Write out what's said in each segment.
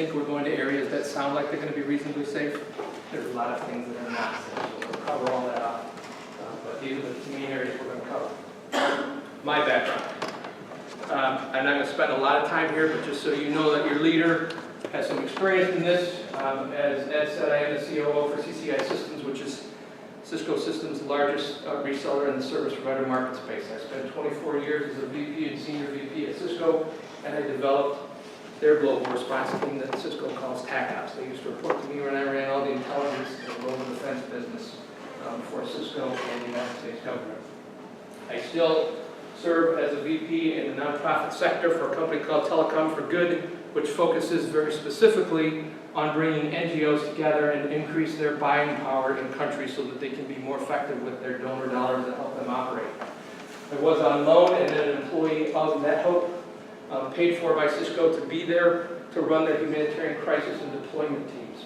think we're going to areas that sound like they're going to be reasonably safe. There's a lot of things that are not safe, so we'll cover all that up. But these are the main areas we're going to cover. My background. I'm not going to spend a lot of time here, but just so you know that your leader has some experience in this. As Ed said, I am the COO for CCI Systems, which is Cisco Systems' largest reseller in the service provider market space. I spent 24 years as a VP and senior VP at Cisco, and I developed their global response team that Cisco calls TACOps. They used to report to me when I ran all the intelligence and global defense business for Cisco and the United States government. I still serve as a VP in the nonprofit sector for a company called Telecom for Good, which focuses very specifically on bringing NGOs together and increase their buying power in countries so that they can be more effective with their donor dollars that help them operate. I was on loan and an employee of NetHope, paid for by Cisco to be there to run their humanitarian crisis and deployment teams.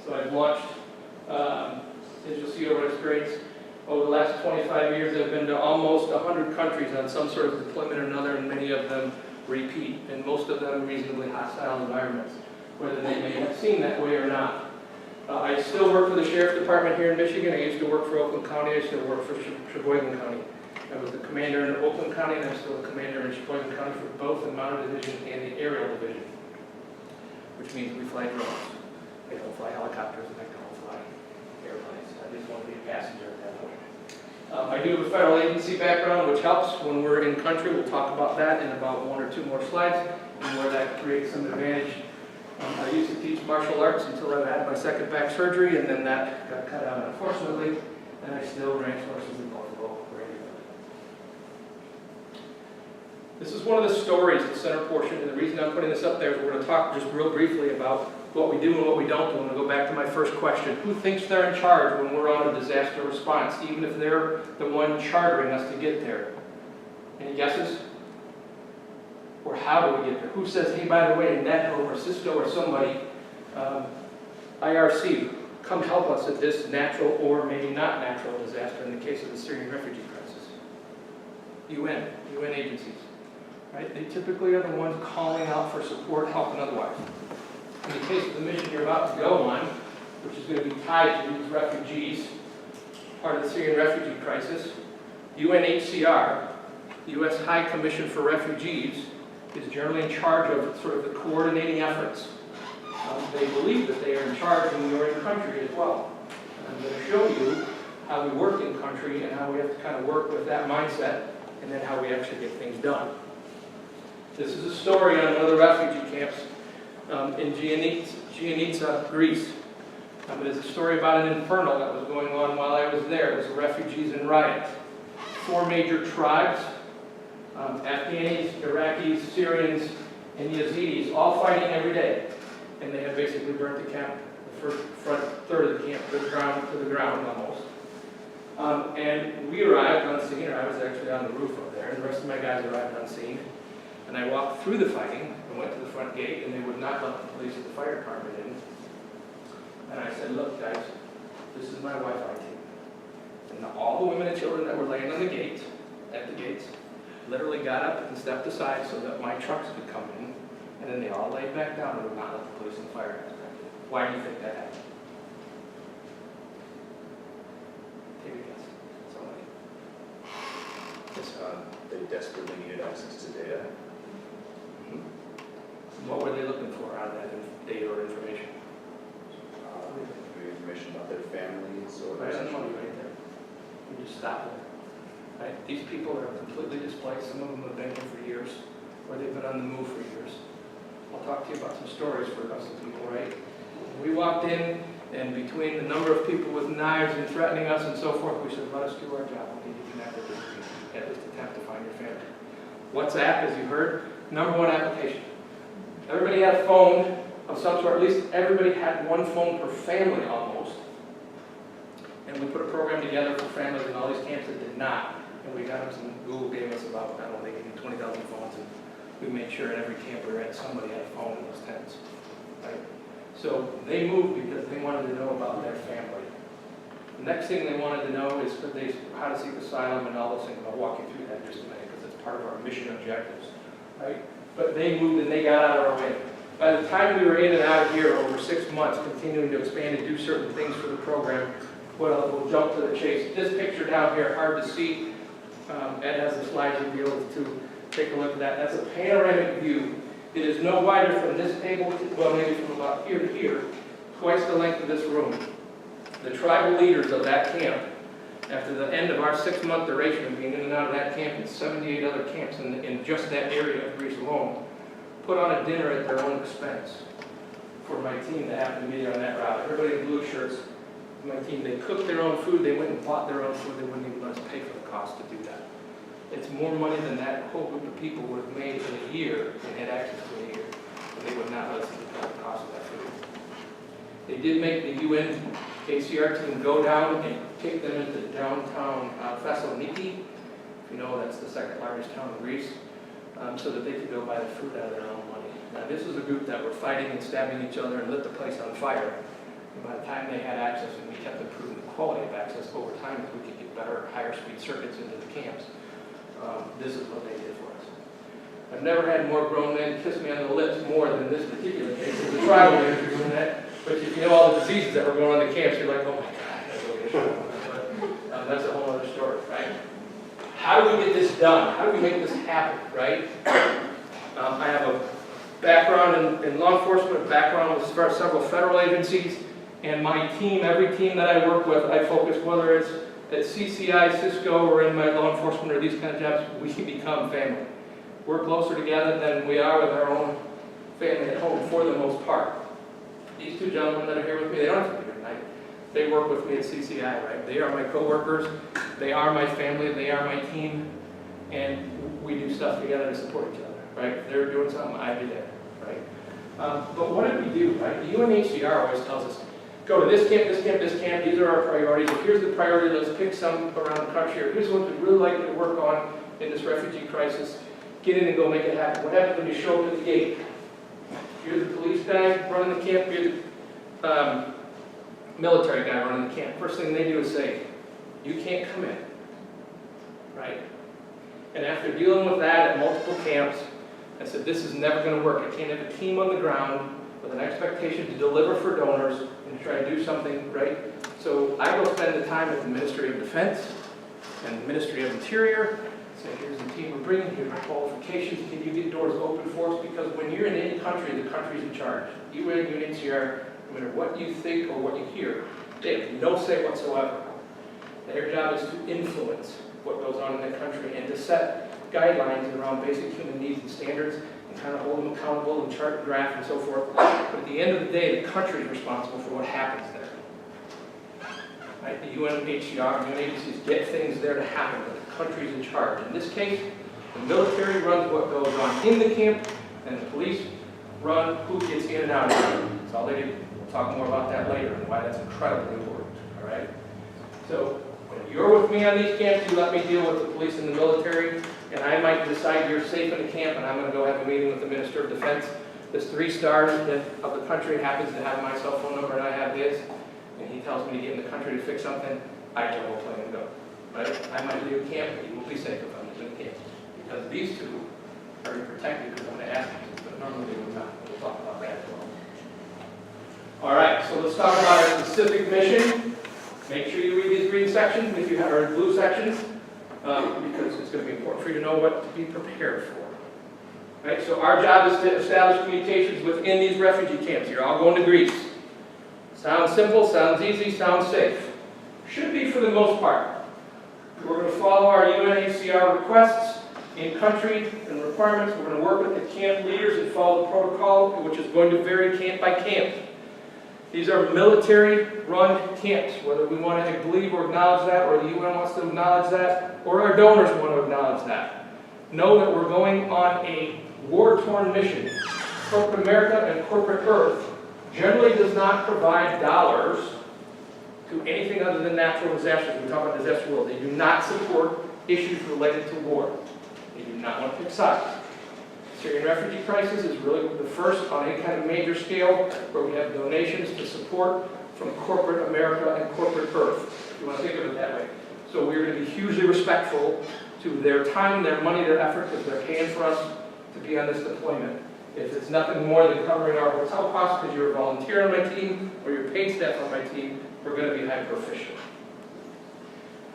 So I've launched digital CEO experience. Over the last 25 years, I've been to almost 100 countries on some sort of deployment or another, and many of them repeat, and most of them reasonably hostile environments, whether they may have seemed that way or not. I still work for the Sheriff's Department here in Michigan. I used to work for Oakland County. I still work for Sheboygan County. I was the commander in Oakland County, and I'm still the commander in Sheboygan County for both the Mounted Division and the Aerial Division, which means we fly drones. I don't fly helicopters, and I don't fly airplanes. I just want to be a passenger at that point. I do have a federal agency background, which helps when we're in country. We'll talk about that in about one or two more slides, and where that creates some advantage. I used to teach martial arts until I had my second back surgery, and then that got cut out, unfortunately, and I still rank forces in Buffalo. This is one of the stories, the center portion, and the reason I'm putting this up there is we're going to talk just real briefly about what we do and what we don't do. I'm going to go back to my first question. Who thinks they're in charge when we're on a disaster response, even if they're the one chartering us to get there? Any guesses? Or how do we get there? Who says, hey, by the way, NetHope or Cisco or somebody, IRC, come help us at this natural or maybe not natural disaster in the case of the Syrian refugee crisis? UN agencies. Right? They typically are the ones calling out for support, help, and otherwise. In the case of the mission you're about to go on, which is going to be tied to these refugees, part of the Syrian refugee crisis, UNHCR, the U.S. High Commission for Refugees, is generally in charge of sort of the coordinating efforts. They believe that they are in charge when you're in country as well. And I'm going to show you how we work in country and how we have to kind of work with that mindset, and then how we actually get things done. This is a story on one of the refugee camps in Giannitsa, Greece. It is a story about an inferno that was going on while I was there. It was refugees in riot. 4 major tribes, Afghans, Iraqis, Syrians, and Yazidis, all fighting every day. And they had basically burnt the camp, the front third of the camp to the ground almost. And we arrived on scene, or I was actually on the roof up there, and the rest of my guys arrived on scene. And I walked through the fighting and went to the front gate, and they would not let the police or the fire department in. And I said, look, guys, this is my Wi-Fi team. And all the women and children that were laying on the gate, at the gates, literally got up and stepped aside so that my trucks could come in. And then they all laid back down and would not let the police and the fire guys back in. Why do you think that happened? Take a guess. Somebody. They desperately needed access to data. What were they looking for out of that data or information? Information about their families or Right, that's money right there. You just stop there. Right? These people are completely displaced. Some of them have been here for years, or they've been on the move for years. I'll talk to you about some stories for us people, right? We walked in, and between the number of people with knives and threatening us and so forth, we said, let us do our job. We need to connect with these people, at least attempt to find your family. WhatsApp, as you heard, #1 application. Everybody had a phone of some sort, at least everybody had one phone per family almost. And we put a program together for families in all these camps that did not. And we got them some, Google gave us about, I don't know, they gave me 20,000 phones, and we made sure in every camp we were at, somebody had a phone in those tents. Right? So they moved because they wanted to know about their family. The next thing they wanted to know is how to seek asylum and all those things. I'll walk you through that in just a minute because it's part of our mission objectives. Right? But they moved and they got out of our way. By the time we were in and out of here over 6 months, continuing to expand and do certain things for the program, we'll jump to the chase. This picture down here, hard to see. Ed has the slides, you'll be able to take a look at that. That's a panoramic view. It is no wider from this table, well, maybe from about here to here, twice the length of this room. The tribal leaders of that camp, after the end of our 6-month duration of being in and out of that camp and 78 other camps in just that area of Greece alone, put on a dinner at their own expense for my team that happened to be there on that route. Everybody in blue shirts, my team, they cooked their own food, they went and bought their own food, they wouldn't even let us pay for the cost to do that. It's more money than that whole group of people would have made in a year and had access to a year, and they would not let us pay the cost of that food. They did make the UN ACR team go down and take them into downtown Thessaloniki. If you know, that's the second largest town in Greece, so that they could go buy the food out of their own money. Now, this was a group that were fighting and stabbing each other and lit the place on fire. And by the time they had access, and we kept improving the quality of access over time, we could get better, higher speed circuits into the camps. This is what they did for us. I've never had more grown men kiss me on the lips more than this particular case. It was a tribal leader doing that. But if you know all the diseases that were going on in the camps, you're like, oh my God, that's really a show. But that's a whole other story, right? How do we get this done? How do we make this happen, right? I have a background in law enforcement, a background with several federal agencies, and my team, every team that I work with, I focus, whether it's at CCI, Cisco, or in my law enforcement or these kind of jobs, we become family. We're closer together than we are with our own family at home for the most part. These two gentlemen that are here with me, they don't have to be here tonight. They work with me at CCI, right? They are my coworkers, they are my family, they are my team, and we do stuff together to support each other, right? If they're doing something, I'd be there, right? But what did we do, right? The UNHCR always tells us, go to this camp, this camp, this camp, these are our priorities. Here's the priority list, pick some around the country, or here's what we'd really like to work on in this refugee crisis. Get in and go make it happen. What happens when you show up at the gate? You're the police guy running the camp, you're the military guy running the camp. First thing they do is say, you can't come in, right? And after dealing with that at multiple camps, I said, this is never going to work. I can't have a team on the ground with an expectation to deliver for donors and to try to do something, right? So I go spend the time with the Ministry of Defense and the Ministry of Interior. Say, here's the team we're bringing, here's our qualifications, can you get doors open for us? Because when you're in any country, the country's in charge. UN, UNHCR, no matter what you think or what you hear, they have no say whatsoever. Their job is to influence what goes on in that country and to set guidelines around basic human needs and standards and kind of hold them accountable and chart and graph and so forth. But at the end of the day, the country is responsible for what happens there. Right? The UNHCR and UN agencies get things there to happen, but the country's in charge. In this case, the military runs what goes on in the camp, and the police run who gets in and out of the camp. That's all they do. We'll talk more about that later and why that's incredibly important. All right? So when you're with me on these camps, you let me deal with the police and the military, and I might decide you're safe in the camp, and I'm going to go have a meeting with the Minister of Defense. This 3 stars of the country happens to have my cell phone number, and I have his, and he tells me to get in the country to fix something. I know we'll plan to go. Right? I might leave a camp, but you will be safe if I'm in the camp. Because these two are protected because I'm going to ask them to, but normally they will not. We'll talk about that as well. All right, so let's talk about our specific mission. Make sure you read these green sections if you have, or blue sections, because it's going to be important for you to know what to be prepared for. Right, so our job is to establish communications within these refugee camps. You're all going to Greece. Sounds simple, sounds easy, sounds safe. Should be for the most part. We're going to follow our UNHCR requests in country and requirements. We're going to work with the camp leaders and follow the protocol, which is going to vary camp by camp. These are military-run camps, whether we want to believe or acknowledge that, or the UN wants to acknowledge that, or our donors want to acknowledge that. Know that we're going on a war-torn mission. Corporate America and corporate Earth generally does not provide dollars to anything other than natural disasters. We talk about disaster world. They do not support issues related to war. They do not want to pick sides. Syrian refugee crisis is really the first on any kind of major scale where we have donations to support from corporate America and corporate Earth, if you want to think of it that way. So we're going to be hugely respectful to their time, their money, their effort, because they're paying for us to be on this deployment. If it's nothing more than covering our hotel costs because you're a volunteer on my team or you're paid staff on my team, we're going to be hyper-efficient.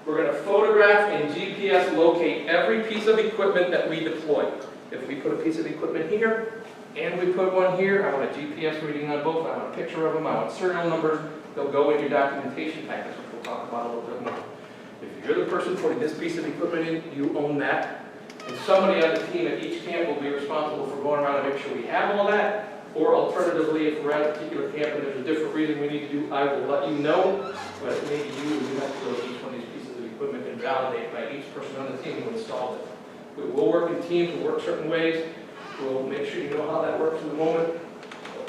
We're going to photograph and GPS locate every piece of equipment that we deploy. If we put a piece of equipment here and we put one here, I want a GPS reading on both, I want a picture of them, I want serial numbers, they'll go in your documentation package, which we'll talk about a little bit more. If you're the person putting this piece of equipment in, you own that. And somebody on the team at each camp will be responsible for going around and make sure we have all that. Or alternatively, if we're at a particular camp and there's a different reason we need to do, I will let you know. But maybe you have to go to each one of these pieces of equipment and validate by each person on the team who installed it. We will work in teams, we'll work certain ways. We'll make sure you know how that works in the moment.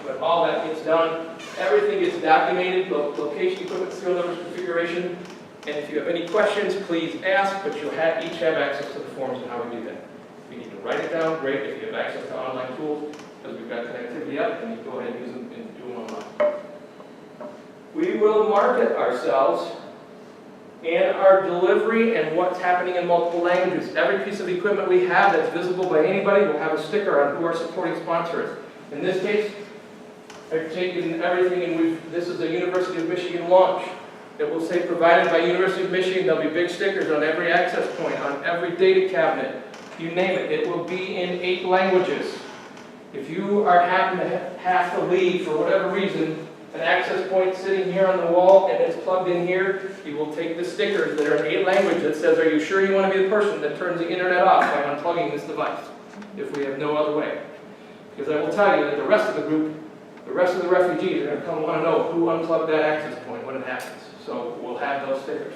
But all that gets done. Everything gets documented, location, equipment, serial numbers, configuration. And if you have any questions, please ask, but you'll each have access to the forms and how we do that. If you need to write it down, great. If you have access to online tools, because we've got connectivity up, then you go ahead and use them and do them online. We will market ourselves and our delivery and what's happening in multiple languages. Every piece of equipment we have that's visible by anybody will have a sticker on who our supporting sponsor is. In this case, I've taken everything and this is a University of Michigan launch. It will say provided by University of Michigan. There'll be big stickers on every access point, on every data cabinet, you name it. It will be in 8 languages. If you happen to have to leave for whatever reason, an access point sitting here on the wall and it's plugged in here, you will take the stickers that are in 8 languages that says, are you sure you want to be the person that turns the internet off by unplugging this device, if we have no other way. Because I will tell you that the rest of the group, the rest of the refugees are going to come want to know who unplugged that access point when it happens. So we'll have those stickers.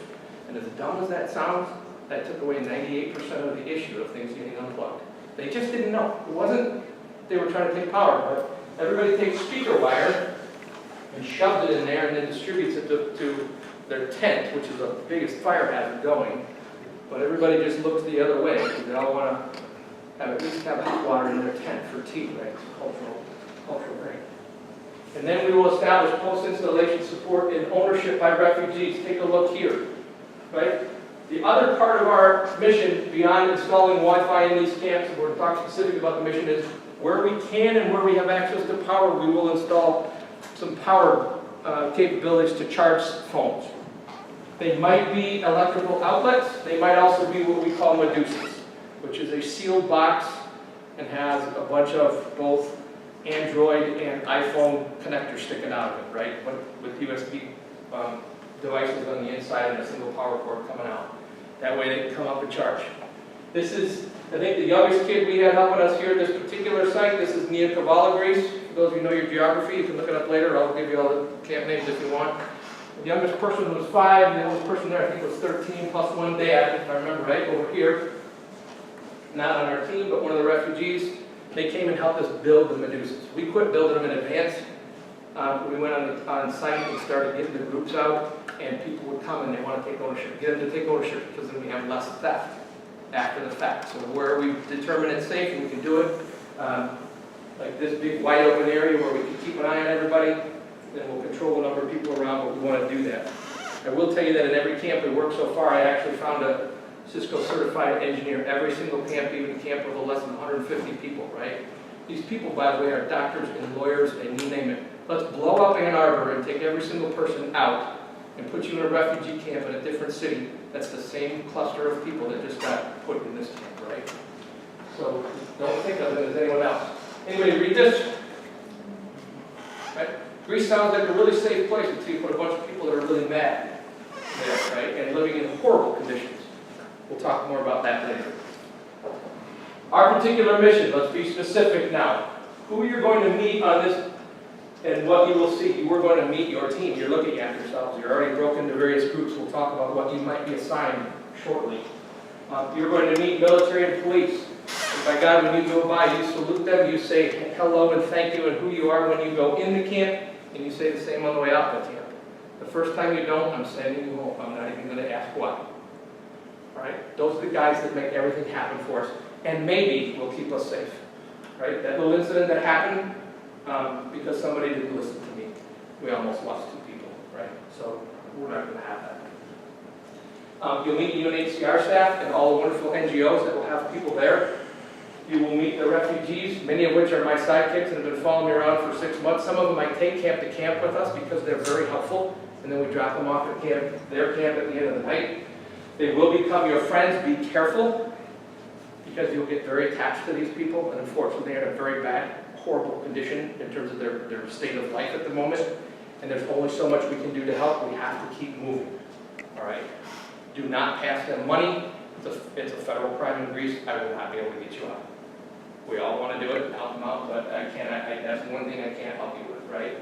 And as dumb as that sounds, that took away 98% of the issue of things getting unplugged. They just didn't know. It wasn't they were trying to take power, but everybody takes speaker wire and shoves it in there and then distributes it to their tent, which is the biggest fire hazard going. But everybody just looks the other way because they all want to at least have hot water in their tent for tea, right? It's a cultural thing. And then we will establish post-installation support and ownership by refugees. Take a look here, right? The other part of our mission, beyond installing Wi-Fi in these camps, and we're talking specifically about the mission, is where we can and where we have access to power, we will install some power capabilities to charge phones. They might be electrical outlets. They might also be what we call Medusas, which is a sealed box and has a bunch of both Android and iPhone connectors sticking out of it, right? With USB devices on the inside and a single power cord coming out. That way they can come up and charge. This is, I think, the youngest kid we had helping us here at this particular site. This is Nia Cavallo Grease. For those of you who know your geography, you can look it up later. I'll give you all the camp names if you want. The youngest person was 5, and the oldest person there I think was 13, plus one dad, if I remember right, over here. Not on our team, but one of the refugees. They came and helped us build the Medusas. We quit building them in advance. We went on site and started getting the groups out, and people would come and they want to take ownership. Get them to take ownership because then we have less theft after the fact. So where we determine it's safe and we can do it, like this big wide open area where we can keep an eye on everybody, then we'll control the number of people around, but we want to do that. I will tell you that in every camp we worked so far, I actually found a Cisco certified engineer every single camp, even camp with less than 150 people, right? These people, by the way, are doctors and lawyers and you name it. Let's blow up Ann Arbor and take every single person out and put you in a refugee camp in a different city. That's the same cluster of people that just got put in this camp, right? So don't think of it as anyone else. Anybody read this? Right? Greece sounds like a really safe place until you put a bunch of people that are really mad there, right? And living in horrible conditions. We'll talk more about that later. Our particular mission, let's be specific now. Who you're going to meet on this and what you will see. You are going to meet your team. You're looking at yourselves. You're already broken into various groups. We'll talk about what you might be assigned shortly. You're going to meet military and police. And by God, when you go by, you salute them. You say hello and thank you and who you are when you go in the camp. And you say the same on the way out the camp. The first time you don't, I'm sending you home. I'm not even going to ask why. All right? Those are the guys that make everything happen for us. And maybe will keep us safe. Right? That little incident that happened, because somebody didn't listen to me. We almost lost 2 people, right? So we're not going to have that. You'll meet UNHCR staff and all the wonderful NGOs that will have people there. You will meet the refugees, many of which are my sidekicks and have been following me around for 6 months. Some of them I take camp to camp with us because they're very helpful, and then we drop them off at camp, their camp at the end of the night. They will become your friends. Be careful, because you'll get very attached to these people, and unfortunately they're in a very bad, horrible condition in terms of their state of life at the moment, and there's only so much we can do to help. We have to keep moving, all right? Do not pass them money. It's a federal crime in Greece. I will not be able to get you out. We all want to do it and help them out, but I can't. That's one thing I can't help you with, right?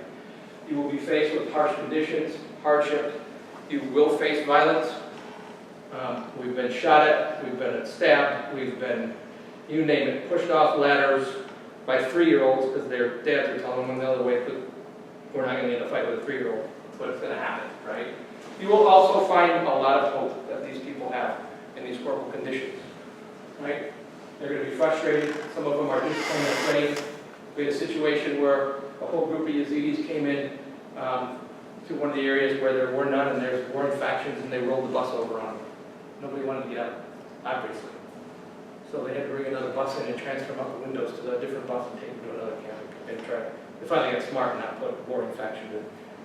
You will be faced with harsh conditions, hardship. You will face violence. We've been shot at, we've been stabbed, we've been, you name it, pushed off ladders by 3-year-olds because their dads are telling them the other way, we're not going to get in a fight with a 3-year-old, but it's going to happen, right? You will also find a lot of hope that these people have in these horrible conditions, right? They're going to be frustrated. Some of them are just plain afraid. We had a situation where a whole group of Yazidis came in to one of the areas where there were none, and there's warring factions, and they rolled the bus over on them. Nobody wanted to get out, obviously. So they had to bring another bus in and transfer them out the windows to a different bus and take them to another camp and try. They finally got smart and not put warring factions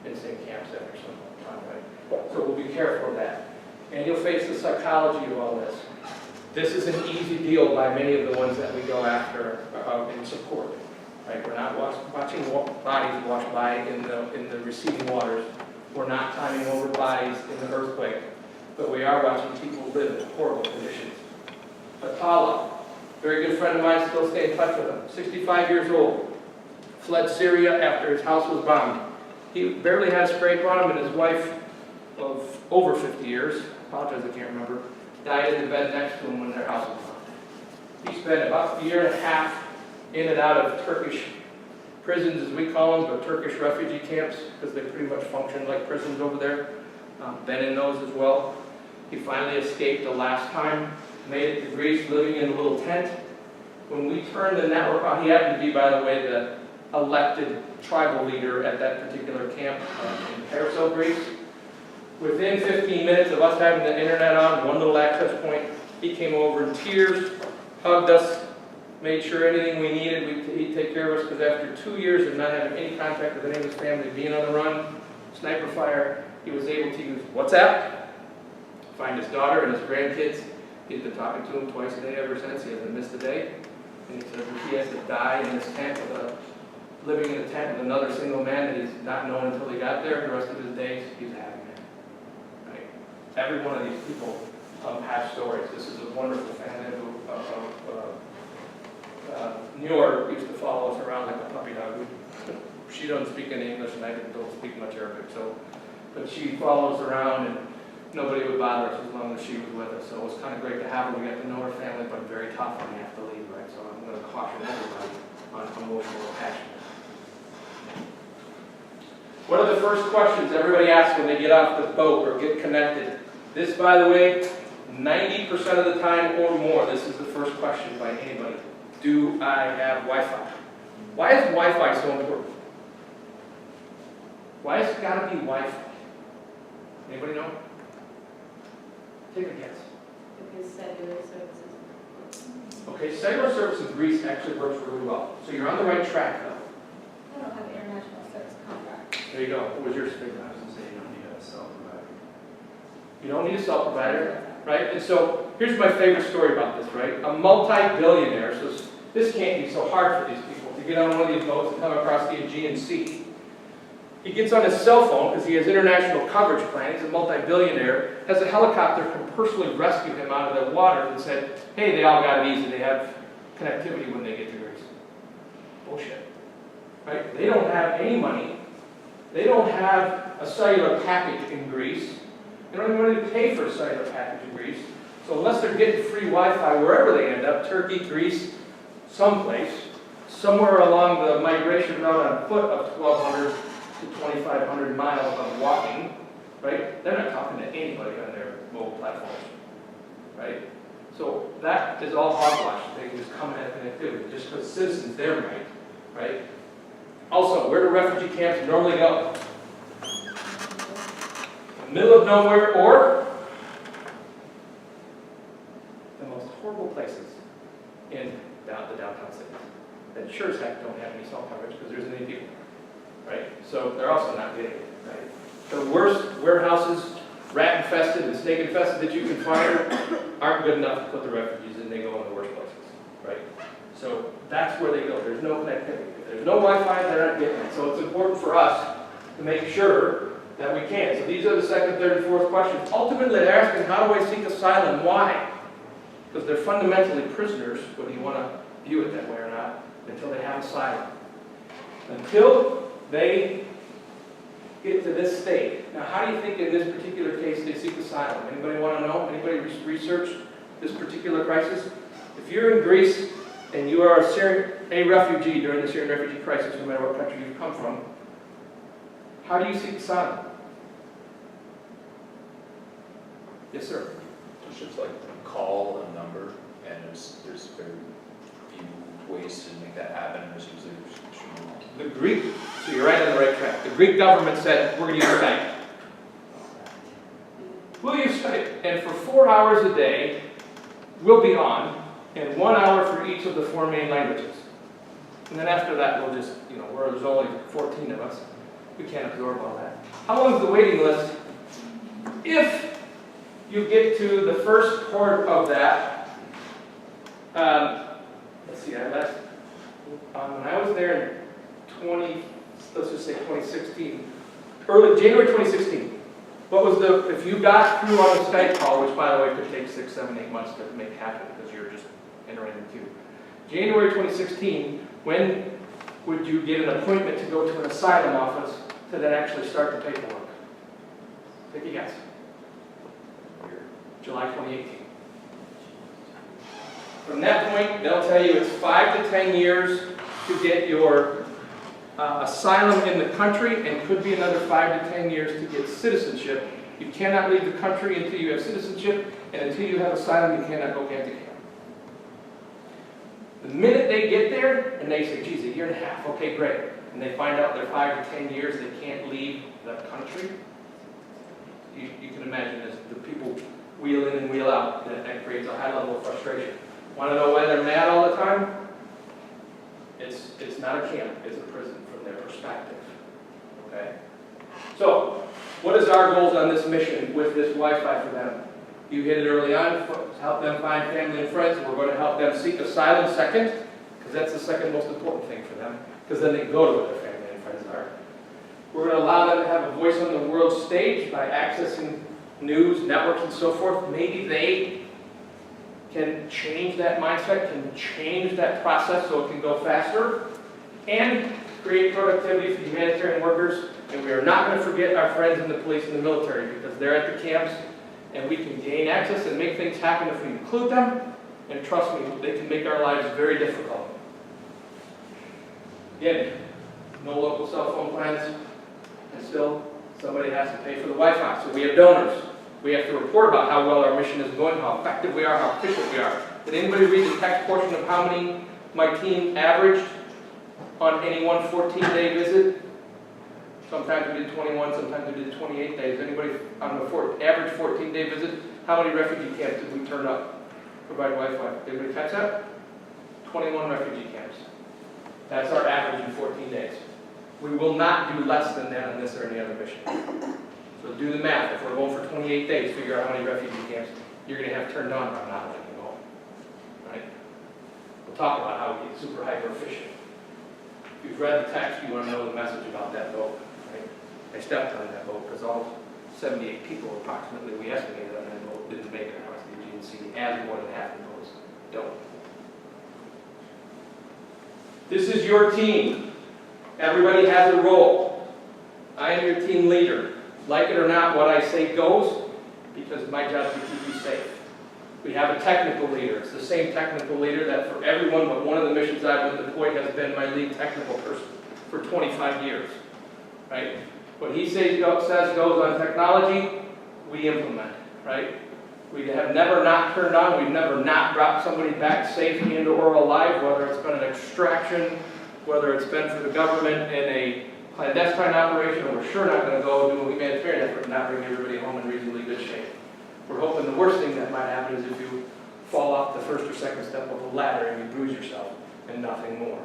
in the same camps after some time, right? So we'll be careful of that. And you'll face the psychology of all this. This is an easy deal by many of the ones that we go after in support. Right? We're not watching bodies wash by in the receding waters. We're not climbing over bodies in the earthquake. But we are watching people live in horrible conditions. Atala, very good friend of mine, still stay in touch with him. 65 years old, fled Syria after his house was bombed. He barely had a scrape on him, and his wife of over 50 years, apologize I can't remember, died in the bed next to him when their house was bombed. He spent about a year and a half in and out of Turkish prisons, as we call them, but Turkish refugee camps, because they pretty much function like prisons over there. Been in those as well. He finally escaped the last time, made it to Greece, living in a little tent. When we turned the network on, he happened to be, by the way, the elected tribal leader at that particular camp in Perso, Greece. Within 15 minutes of us having the internet on, one little access point, he came over in tears, hugged us, made sure anything we needed, he'd take care of us, because after 2 years of not having any contact with any of his family, being on the run, sniper fire, he was able to use WhatsApp, find his daughter and his grandkids. He's been talking to them twice a day ever since. He hasn't missed a day. And he said if he has to die in this tent, living in a tent with another single man that he's not known until he got there, the rest of his days, he's a happy man. Right? Every one of these people have stories. This is a wonderful family who, New York used to follow us around like a puppy dog. She doesn't speak any English, and I don't speak much Arabic, but she follows around, and nobody would bother us as long as she was with us. So it was kind of great to have her. We got to know her family, but very tough when you have to leave, right? So I'm going to caution everybody on emotional attachment. What are the first questions everybody asks when they get off the boat or get connected? This, by the way, 90% of the time or more, this is the first question by anybody. Do I have Wi-Fi? Why is Wi-Fi so important? Why has it got to be Wi-Fi? Anybody know? Take a guess. Because cellular services. Okay, cellular service in Greece actually works really well. So you're on the right track, though. I don't have an international service contract. There you go. What was your statement? I was going to say you don't need a cell provider. You don't need a cell provider, right? And so here's my favorite story about this, right? A multi-billionaire, so this can't be so hard for these people to get on one of these boats and come across the Aegean Sea. He gets on his cell phone because he has international coverage plans. He's a multi-billionaire, has a helicopter can personally rescue him out of the water and said, hey, they all got it easy. They have connectivity when they get to Greece. Bullshit. Right? They don't have any money. They don't have a cellular package in Greece. They don't even want to pay for a cellular package in Greece. So unless they're getting free Wi-Fi wherever they end up, Turkey, Greece, someplace, somewhere along the migration route on foot of 1,200 to 2,500 miles of walking, right? They're not talking to anybody on their mobile platforms, right? So that is all hogwash. They can just come at connectivity just because citizens there might, right? Also, where do refugee camps normally go? The middle of nowhere or the most horrible places in the downtown cities that sure as heck don't have any cell coverage because there isn't any people, right? So they're also not getting it, right? The worst warehouses, rat infested and snake infested that you can find aren't good enough to put the refugees in. They go in the worst places, right? So that's where they go. There's no connectivity. If there's no Wi-Fi, they're not getting it. So it's important for us to make sure that we can. So these are the second, third, and fourth questions. Ultimately, they're asking, how do I seek asylum? Why? Because they're fundamentally prisoners, whether you want to view it that way or not, until they have asylum. Until they get to this state. Now, how do you think in this particular case they seek asylum? Anybody want to know? Anybody research this particular crisis? If you're in Greece and you are a refugee during the Syrian refugee crisis, no matter what country you've come from, how do you seek asylum? Yes, sir. It's just like call a number, and there's very few ways to make that happen. There's usually The Greek, so you're right on the right track. The Greek government said, we're going to use Skype. We'll use Skype. And for 4 hours a day, we'll be on, and 1 hour for each of the 4 main languages. And then after that, we'll just, where there's only 14 of us, we can't absorb all that. How long is the waiting list? If you get to the first part of that, let's see, when I was there in let's just say 2016, January 2016, what was if you got through on a Skype call, which by the way could take 6, 7, 8 months to make happen because you're just entering the queue. January 2016, when would you get an appointment to go to an asylum office to then actually start the paperwork? Take a guess. July 2018. From that point, they'll tell you it's 5 to 10 years to get your asylum in the country, and could be another 5 to 10 years to get citizenship. You cannot leave the country until you have citizenship, and until you have asylum, you cannot go camp to camp. The minute they get there, and they say, geez, a year and a half, okay, great, and they find out they're 5 to 10 years, they can't leave the country, you can imagine as the people wheel in and wheel out, that creates a high level of frustration. Want to know why they're mad all the time? It's not a camp, it's a prison from their perspective. Okay? So, what is our goals on this mission with this Wi-Fi for them? You hit it early on, help them find family and friends. We're going to help them seek asylum second, because that's the second most important thing for them, because then they go to where their family and friends are. We're going to allow them to have a voice on the world stage by accessing news, networks, and so forth. Maybe they can change that mindset, can change that process so it can go faster, and create productivity for humanitarian workers. And we are not going to forget our friends in the police and the military, because they're at the camps, and we can gain access and make things happen if we include them. And trust me, they can make our lives very difficult. Again, no local cell phone plans, and still somebody has to pay for the Wi-Fi. So we have donors. We have to report about how well our mission is going, how effective we are, how efficient we are. Did anybody read the text portion of how many my team averaged on any one 14-day visit? Sometimes we did 21, sometimes we did 28 days. Anybody on the average 14-day visit, how many refugee camps did we turn up, provide Wi-Fi? Did anybody catch that? 21 refugee camps. That's our average in 14 days. We will not do less than that on this or any other mission. So do the math. If we're going for 28 days, figure out how many refugee camps you're going to have turned on by not letting go. Right? We'll talk about how we get super hyper efficient. If you've read the text, you want to know the message about that boat. Right? I stepped on that boat because all 78 people, approximately, we estimated on that boat didn't make it across the Aegean Sea, as more than half of those don't. This is your team. Everybody has a role. I am your team leader. Like it or not, what I say goes, because my job is to keep you safe. We have a technical leader. It's the same technical leader that for everyone but one of the missions I've been deployed has been my lead technical person for 25 years. Right? What he says goes on technology, we implement. Right? We have never not turned on, we've never not dropped somebody back safely into or alive, whether it's been an extraction, whether it's been for the government in a clandestine operation, or we're sure not going to go do a humanitarian effort and not bring everybody home in reasonably good shape. We're hoping the worst thing that might happen is if you fall off the first or second step of a ladder and you bruise yourself, and nothing more.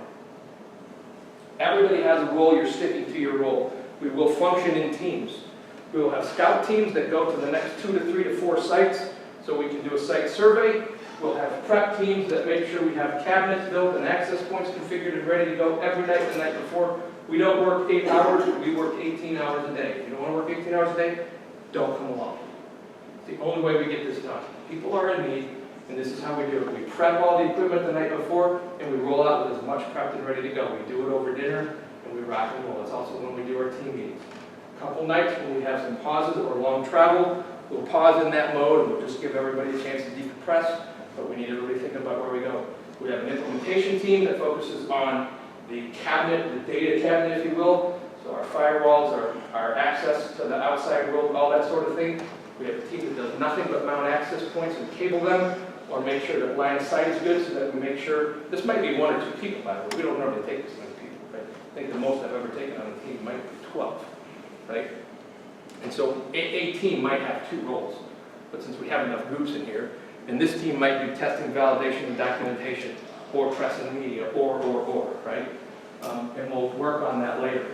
Everybody has a role, you're sticking to your role. We will function in teams. We will have scout teams that go to the next 2 to 3 to 4 sites so we can do a site survey. We'll have prep teams that make sure we have cabinets built and access points configured and ready to go every night the night before. We don't work 8 hours, we work 18 hours a day. If you don't want to work 18 hours a day, don't come along. It's the only way we get this done. People are in need, and this is how we do it. We prep all the equipment the night before, and we roll out with as much prepped and ready to go. We do it over dinner, and we rock and roll. It's also when we do our team meetings. A couple nights when we have some pauses or long travel, we'll pause in that mode, and we'll just give everybody a chance to decompress, but we need to really think about where we go. We have an implementation team that focuses on the cabinet, the data cabinet, if you will, so our firewalls, our access to the outside world, all that sort of thing. We have a team that does nothing but mount access points and cable them, or make sure that line of sight is good so that we make sure, this might be 1 or 2 people, by the way. We don't normally take this many people, right? I think the most I've ever taken on a team might be 12, right? And so a team might have 2 roles, but since we have enough groups in here, and this team might do testing, validation, and documentation, or press and media, or, right? And we'll work on that later.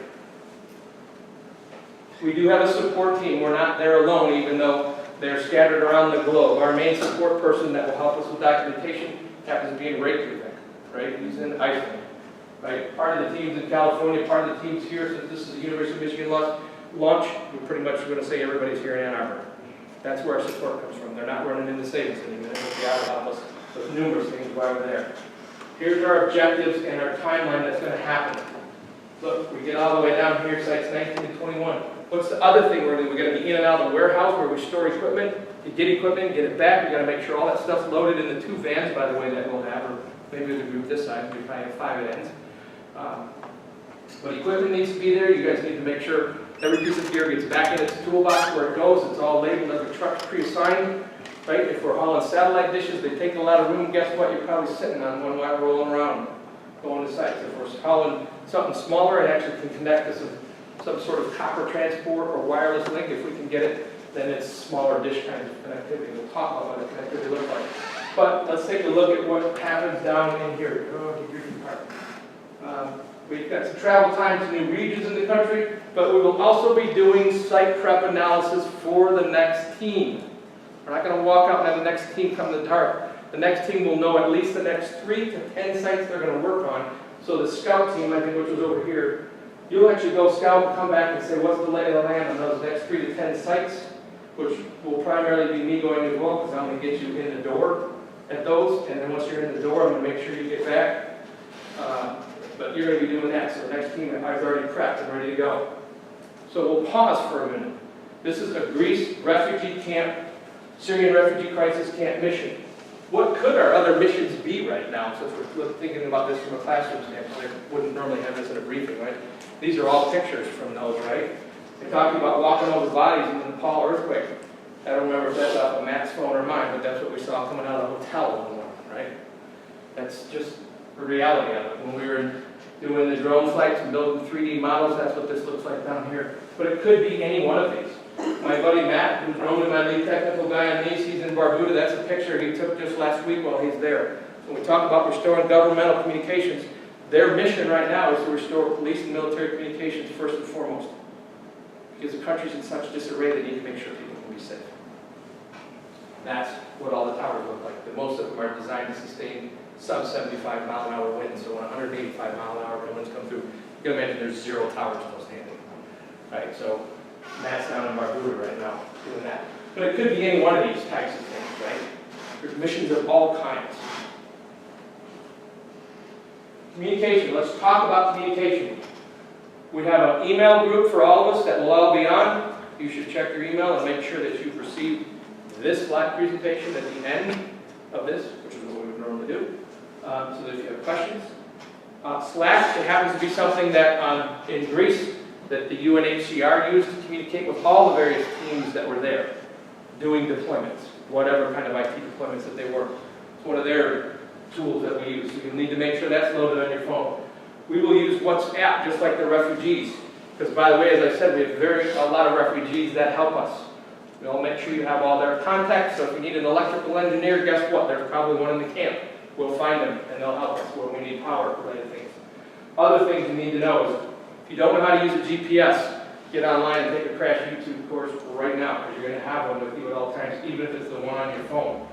We do have a support team. We're not there alone, even though they're scattered around the globe. Our main support person that will help us with documentation happens to be in Reykjavik, right? He's in Iceland, right? Part of the team's in California, part of the team's here. Since this is the University of Michigan launch, we're pretty much going to say everybody's here in Ann Arbor. That's where our support comes from. They're not running into savings anymore. They'll be out of office. There's numerous things why we're there. Here's our objectives and our timeline that's going to happen. Look, we get all the way down here, sites 19 to 21. What's the other thing we're going to do? We're going to be in and out of the warehouse where we store equipment. You get equipment, get it back. We've got to make sure all that stuff's loaded in the 2 vans, by the way, that we'll have, or maybe the group this size, we probably have 5 ends. But equipment needs to be there. You guys need to make sure every piece of gear gets back in its toolbox where it goes. It's all labeled as the truck's pre-assigned, right? If we're hauling satellite dishes, they take a lot of room. Guess what? You're probably sitting on one while rolling around, going to sites. If we're hauling something smaller, it actually can connect to some sort of copper transport or wireless link. If we can get it, then it's smaller dish kind of connectivity. We'll talk about what the connectivity looks like. But let's take a look at what happens down in here. We've got some travel time to new regions in the country, but we will also be doing site prep analysis for the next team. We're not going to walk out and have the next team come in the dark. The next team will know at least the next 3 to 10 sites they're going to work on. So the scout team, I think, which was over here, you'll actually go scout and come back and say, what's the lay of the land on those next 3 to 10 sites, which will primarily be me going as well, because I'm going to get you in the door at those, and then once you're in the door, I'm going to make sure you get back. But you're going to be doing that, so the next team I've already prepped and ready to go. So we'll pause for a minute. This is a Greece refugee camp, Syrian refugee crisis camp mission. What could our other missions be right now, since we're thinking about this from a classroom standpoint? I wouldn't normally have this in a briefing, right? These are all pictures from those, right? They're talking about walking over bodies in the Nepal earthquake. I don't remember if that's off of Matt's phone or mine, but that's what we saw coming out of the hotel one morning, right? That's just the reality of it. When we were doing the drone flights and building 3D models, that's what this looks like down here. But it could be any one of these. My buddy Matt, who's normally my lead technical guy on these, he's in Barbuda. That's a picture he took just last week while he's there. When we talk about restoring governmental communications, their mission right now is to restore police and military communications first and foremost. Because the country's in such disarray, they need to make sure people can be safe. That's what all the towers look like. Most of them are designed to sustain sub 75 mile an hour winds, so when 185 mile an hour winds come through, you can imagine there's 0 towers still standing. Right? So Matt's down in Barbuda right now doing that. But it could be any one of these types of things, right? There's missions of all kinds. Communication. Let's talk about communication. We have an email group for all of us that we'll all be on. You should check your email and make sure that you've received this slide presentation at the end of this, which is what we would normally do. So that if you have questions. Slack, it happens to be something that in Greece that the UNHCR used to communicate with all the various teams that were there doing deployments, whatever kind of IT deployments that they were. It's one of their tools that we use. So you need to make sure that's loaded on your phone. We will use WhatsApp just like the refugees. Because by the way, as I said, we have a lot of refugees that help us. We all make sure you have all their contacts, so if you need an electrical engineer, guess what? There's probably one in the camp. We'll find them, and they'll help us when we need power-related things. Other things you need to know is, if you don't know how to use a GPS, get online and take a crash YouTube course right now, because you're going to have one with you at all times, even if it's the one on your phone.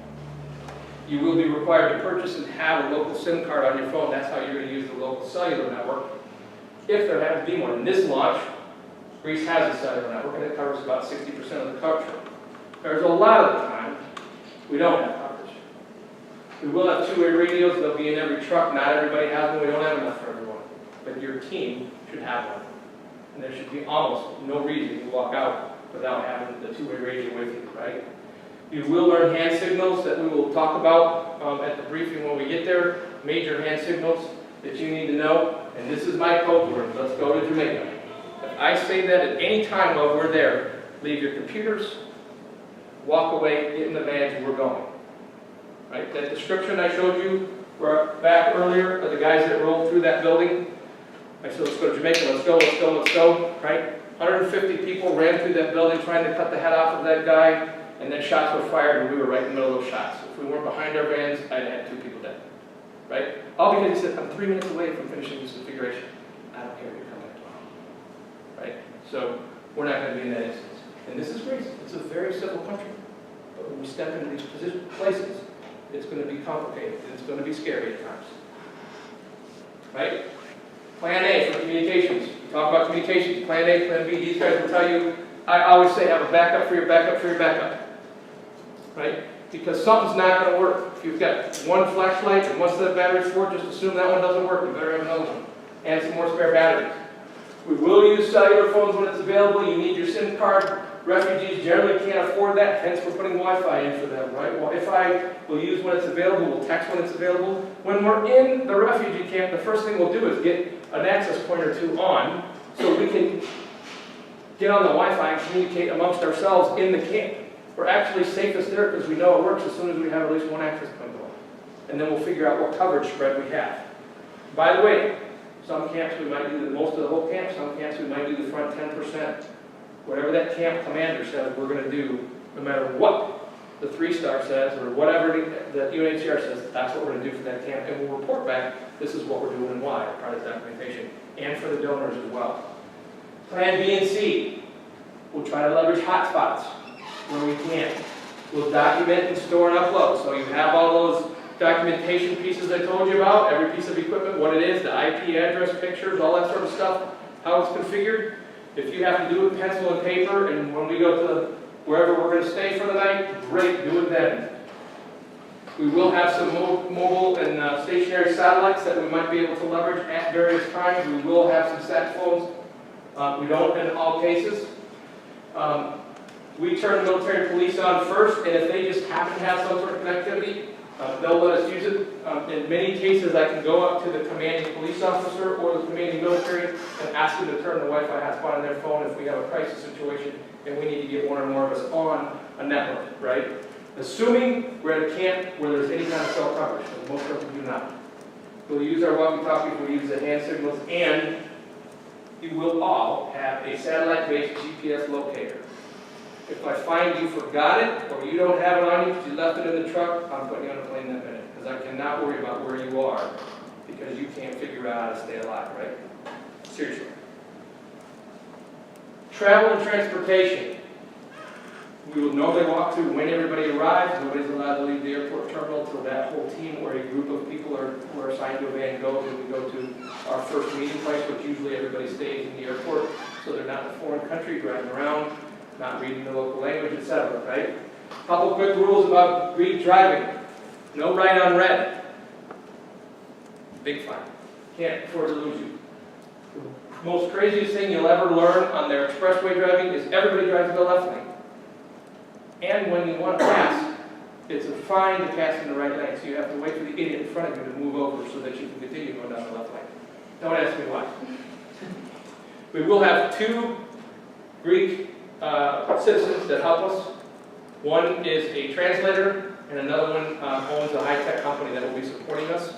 You will be required to purchase and have a local SIM card on your phone. That's how you're going to use the local cellular network, if there happens to be one. In this launch, Greece has a cellular network, and it covers about 60% of the coverage. There's a lot of the time we don't have coverage. We will have two-way radios. They'll be in every truck. Not everybody has one. We don't have enough for everyone. But your team should have one. And there should be almost no reason you walk out without having the two-way radio with you, right? You will learn hand signals that we will talk about at the briefing when we get there. Major hand signals that you need to know. And this is my code word. Let's go to Jamaica. If I say that at any time while we're there, leave your computers, walk away, get in the vans, and we're going. Right? That description I showed you back earlier of the guys that rolled through that building, I said, let's go to Jamaica, let's go, let's go, let's go, right? 150 people ran through that building trying to cut the head off of that guy, and then shots were fired, and we were right in the middle of those shots. If we weren't behind our vans, I'd had 2 people dead, right? All because he said, I'm 3 minutes away from finishing this configuration. I don't care if you're coming tomorrow, right? So we're not going to be in that instance. And this is Greece. It's a very civil country. But when we step into these places, it's going to be complicated, and it's going to be scary at times, right? Plan A for communications. We talk about communications. Plan A, Plan B. These guys will tell you, I always say have a backup for your backup for your backup. Right? Because something's not going to work. If you've got one flashlight and one set of batteries for it, just assume that one doesn't work. You better have another one. And some more spare batteries. We will use cellular phones when it's available. You need your SIM card. Refugees generally can't afford that, hence we're putting Wi-Fi in for them, right? Well, if I will use when it's available, we'll text when it's available. When we're in the refugee camp, the first thing we'll do is get an access point or 2 on, so we can get on the Wi-Fi and communicate amongst ourselves in the camp. We're actually safest there because we know it works as soon as we have at least one access point going. And then we'll figure out what coverage spread we have. By the way, some camps we might do most of the whole camp, some camps we might do the front 10%. Whatever that camp commander says we're going to do, no matter what the 3-star says or whatever the UNHCR says, that's what we're going to do for that camp. And we'll report back, this is what we're doing and why, part of the documentation, and for the donors as well. Plan B and C, we'll try to leverage hotspots where we can. We'll document and store and upload. So you have all those documentation pieces I told you about, every piece of equipment, what it is, the IP address, pictures, all that sort of stuff, how it's configured. If you have to do it pencil and paper, and when we go to wherever we're going to stay for the night, great, do it then. We will have some mobile and stationary satellites that we might be able to leverage at various times. We will have some sat phones. We don't in all cases. We turn military police on first, and if they just happen to have some sort of connectivity, they'll let us use it. In many cases, I can go up to the commanding police officer or the commanding military and ask them to turn the Wi-Fi hotspot on their phone if we have a crisis situation and we need to get one or more of us on a network, right? Assuming we're at a camp where there's any kind of cell coverage, because most of them do not. We'll use our walkie-talkies, we'll use the hand signals, and you will all have a satellite-based GPS locator. If I find you forgot it, or you don't have it on you because you left it in the truck, I'm putting you on a plane that minute. Because I cannot worry about where you are, because you can't figure out how to stay alive, right? Seriously. Travel and transportation. We will normally walk through when everybody arrives. Nobody's allowed to leave the airport terminal until that whole team or a group of people who are assigned to a van goes, and we go to our first meeting place, which usually everybody stays in the airport, so they're not in a foreign country driving around, not reading the local language, etc., right? A couple quick rules about Greek driving. No right on red. Big fine. Can't afford to lose you. The most craziest thing you'll ever learn on their expressway driving is everybody drives the left lane. And when you want to pass, it's a fine to pass in the right lane, so you have to wait for the idiot in front of you to move over so that you can continue going down the left lane. Don't ask me why. We will have 2 Greek citizens that help us. One is a translator, and another one owns a high-tech company that will be supporting us.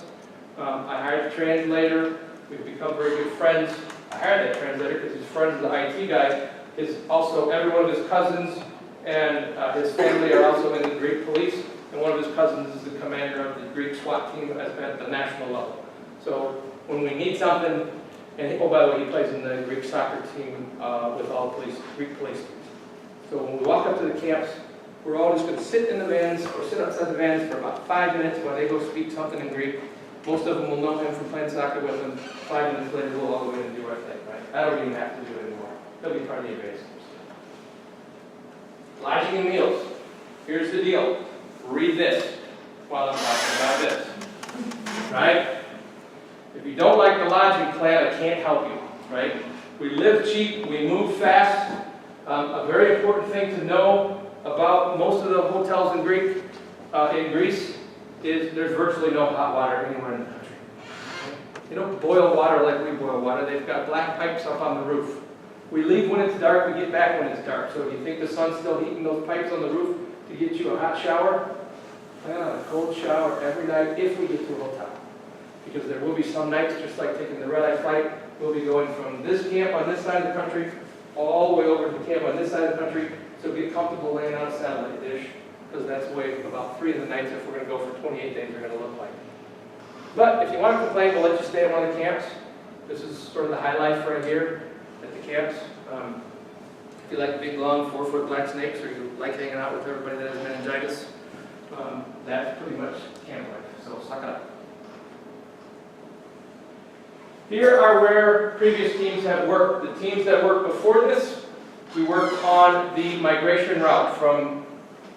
I hired the translator. We've become very good friends. I hired that translator because his friend, the IT guy, is also every one of his cousins and his family are also in the Greek police, and one of his cousins is the commander of the Greek SWAT team at the national level. So when we need something, and oh, by the way, he plays in the Greek soccer team with all the Greek police teams. So when we walk up to the camps, we're all just going to sit in the vans or sit outside the vans for about 5 minutes while they go speak something in Greek. Most of them will know him from playing soccer with him. 5 minutes later, we'll all go in and do our thing, right? I don't even have to do it anymore. They'll be part of the advanced. Lodging and meals. Here's the deal. Read this while I'm talking about this. Right? If you don't like the lodging plan, I can't help you. Right? We live cheap, we move fast. A very important thing to know about most of the hotels in Greece is there's virtually no hot water anywhere in the country. They don't boil water like we boil water. They've got black pipes up on the roof. We leave when it's dark, we get back when it's dark. So if you think the sun's still heating those pipes on the roof to get you a hot shower, plan on a cold shower every night if we get to a hotel. Because there will be some nights, just like taking the red-eye flight, we'll be going from this camp on this side of the country all the way over to the camp on this side of the country. So get comfortable laying on a satellite dish, because that's the way about 3 of the nights, if we're going to go for 28 days, are going to look like. But if you want to complain, we'll let you stay at one of the camps. This is sort of the high life right here at the camps. If you like big, long, 4-foot black snakes, or you like hanging out with everybody that has meningitis, that's pretty much camp life. So suck it up. Here are where previous teams have worked. The teams that worked before this, we worked on the migration route from,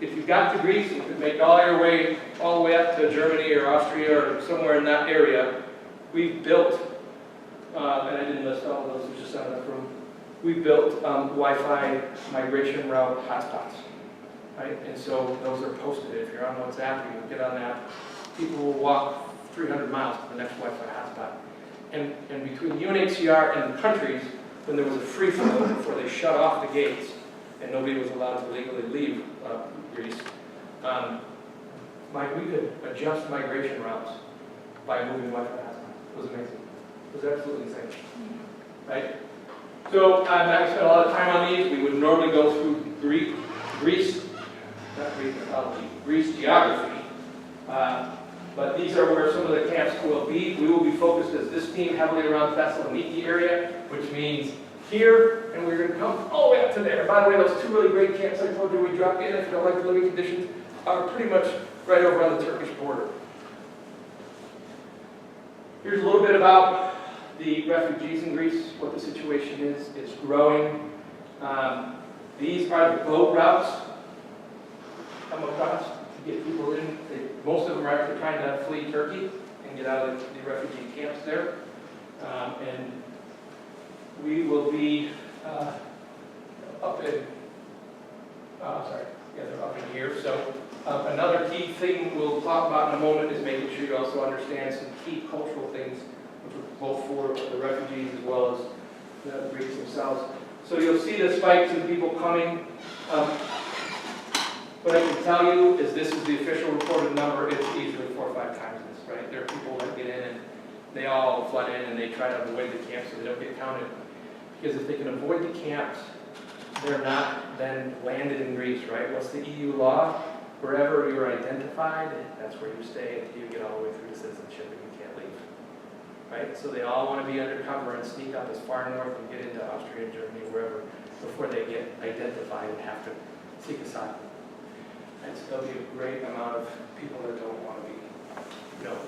if you got to Greece, you could make all your way all the way up to Germany or Austria or somewhere in that area. We built, and I didn't list all of those, it's just out of that room. We built Wi-Fi migration route hotspots, right? And so those are posted. If you're on WhatsApp, you can get on that. People will walk 300 miles to the next Wi-Fi hotspot. And between UNHCR and the countries, when there was a free flow before they shut off the gates and nobody was allowed to legally leave Greece, we could adjust migration routes by moving Wi-Fi hotspots. It was amazing. It was absolutely insane. Right? So I'm not going to spend a lot of time on these. We would normally go through Greece geography. But these are where some of the camps will be. We will be focused as this team heavily around Thessaloniki area, which means here, and we're going to come all the way up to there. By the way, those 2 really great camps I told you we dropped in, if you don't like the living conditions, are pretty much right over on the Turkish border. Here's a little bit about the refugees in Greece, what the situation is. It's growing. These are the boat routes come across to get people in. Most of them are actually trying to flee Turkey and get out of the refugee camps there. And we will be up in, they're up in here. So another key thing we'll talk about in a moment is making sure you also understand some key cultural things, both for the refugees as well as the Greeks themselves. So you'll see the spikes in people coming. What I can tell you is this is the official reported number. It's easily 4 or 5 times this, right? There are people that get in and they all flood in and they try to avoid the camps so they don't get counted. Because if they can avoid the camps, they're not then landed in Greece, right? What's the EU law? Wherever you're identified, that's where you stay until you get all the way through to citizenship and you can't leave. Right? So they all want to be undercover and sneak up as far north and get into Austria, Germany, wherever, before they get identified and have to seek asylum. And so there'll be a great amount of people that don't want to be known.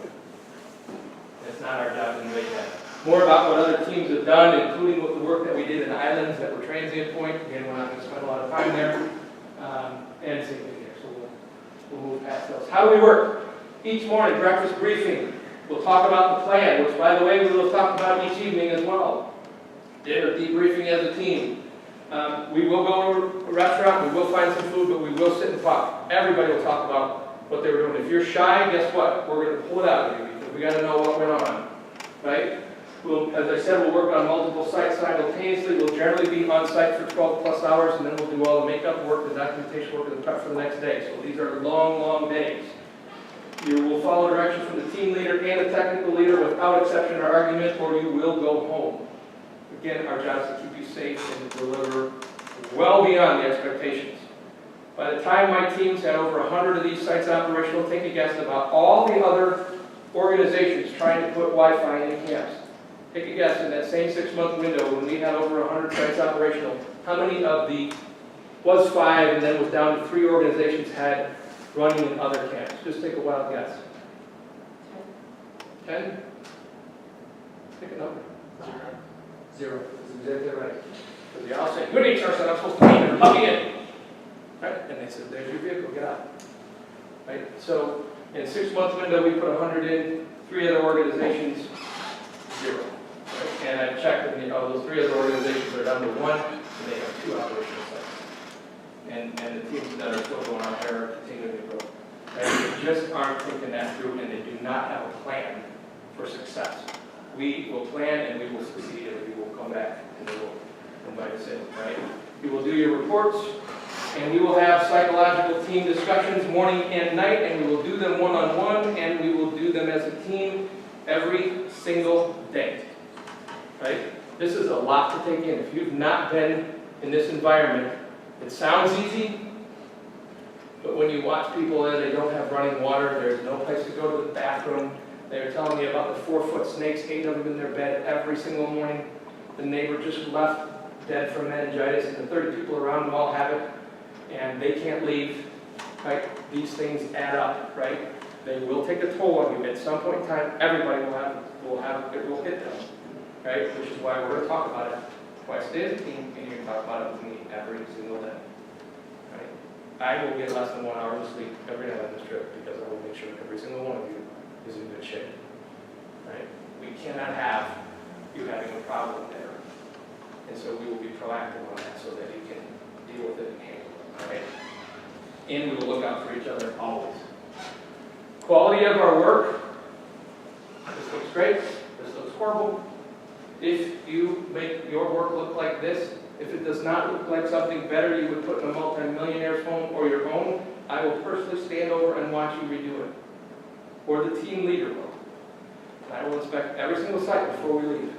It's not our job to invade that. More about what other teams have done, including what the work that we did in islands that were transient point. Again, we're not going to spend a lot of time there. And same thing here, so we'll move past those. How do we work? Each morning, breakfast briefing. We'll talk about the plan, which, by the way, we will talk about each evening as well. Dinner debriefing as a team. We will go to a restaurant, we will find some food, but we will sit and talk. Everybody will talk about what they were doing. If you're shy, guess what? We're going to pull it out of you because we got to know what went on. Right? We'll, as I said, we'll work on multiple sites simultaneously. We'll generally be on site for 12 plus hours, and then we'll do all the makeup work, the documentation work, and the prep for the next day. So these are long, long days. You will follow directions from the team leader and the technical leader without exception or argument, or you will go home. Again, our job is to keep you safe and deliver well beyond the expectations. By the time my teams had over 100 of these sites operational, take a guess about all the other organizations trying to put Wi-Fi in camps. Take a guess in that same 6-month window when we had over 100 sites operational, how many of the, was 5 and then was down to 3 organizations had running in other camps? Just take a wild guess. 10? Pick a number. 0. That's exactly right. Because they all say, good HR said I'm supposed to be here, let me in. Right? And they said, there's your vehicle, get out. Right? So in a 6-month window, we put 100 in, 3 other organizations, 0. Right? And I checked, and those 3 other organizations are down to 1, and they have 2 operational sites. And the teams that are still going out there are continuing to grow. Right? They just aren't thinking that through, and they do not have a plan for success. We will plan, and we will succeed, and we will come back, and we will invite us in. Right? You will do your reports. And we will have psychological team discussions morning and night, and we will do them one-on-one, and we will do them as a team every single day. Right? This is a lot to take in. If you've not been in this environment, it sounds easy, but when you watch people there, they don't have running water, there's no place to go to the bathroom. They were telling me about the 4-foot snakes, 8 of them in their bed every single morning. The neighbor just left dead from meningitis, and the 30 people around them all have it. And they can't leave, right? These things add up, right? They will take a toll on you. At some point in time, everybody it will hit them, right? Which is why we're going to talk about it twice a day as a team, and you're going to talk about it with me every single day, right? I will get less than 1 hour of sleep every night on this trip because I will make sure every single one of you is in good shape, right? We cannot have you having a problem there. And so we will be proactive on that so that you can deal with it and handle it. Right? And we will look out for each other always. Quality of our work. This looks great. This looks horrible. If you make your work look like this, if it does not look like something better you would put in a multi-millionaire's home or your own, I will personally stand over and watch you redo it. Or the team leader will. And I will inspect every single site before we leave.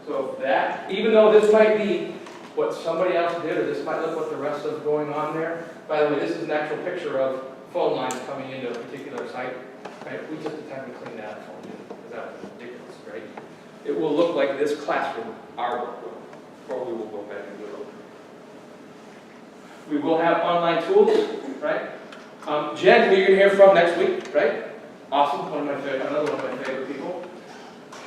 So that, even though this might be what somebody else did, or this might look what the rest of going on there. By the way, this is an actual picture of phone lines coming into a particular site. Right? We took the time to clean that up for you, because that was ridiculous, right? It will look like this classroom, our workroom, or we will go back and do it over. We will have online tools, right? Jen, who you're going to hear from next week, right? Awesome, another one of my favorite people.